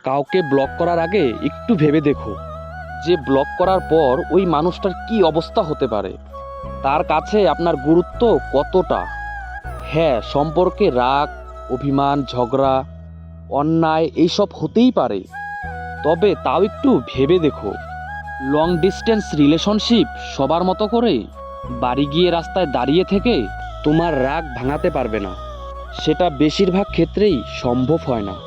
কাউকে ব্লক করার আগে একটু ভেবে দেখো যে ব্লক করার পর ওই মানুষটার কি অবস্থা হতে পারে, তার কাছে আপনার গুরুত্ব কতটা। হ্যাঁ, সম্পর্কে রাগ, অভিমান, ঝগড়া, অন্যায় এইসব হতেই পারে, তবে তাও একটু ভেবে দেখো। লং ডিস্টেন্স রিলেশনশিপ সবার মতো করে বাড়ি গিয়ে রাস্তায় দাঁড়িয়ে থেকে তোমার রাগ ভাঙাতে পারবে না, সেটা বেশিরভাগ ক্ষেত্রেই সম্ভব হয় না।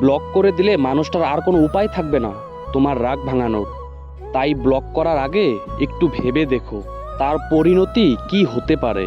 ব্লক করে দিলে মানুষটার আর কোনো উপায় থাকবে না তোমার রাগ ভাঙানোর। তাই ব্লক করার আগে একটু ভেবে দেখো তার পরিণতি কি হতে পারে।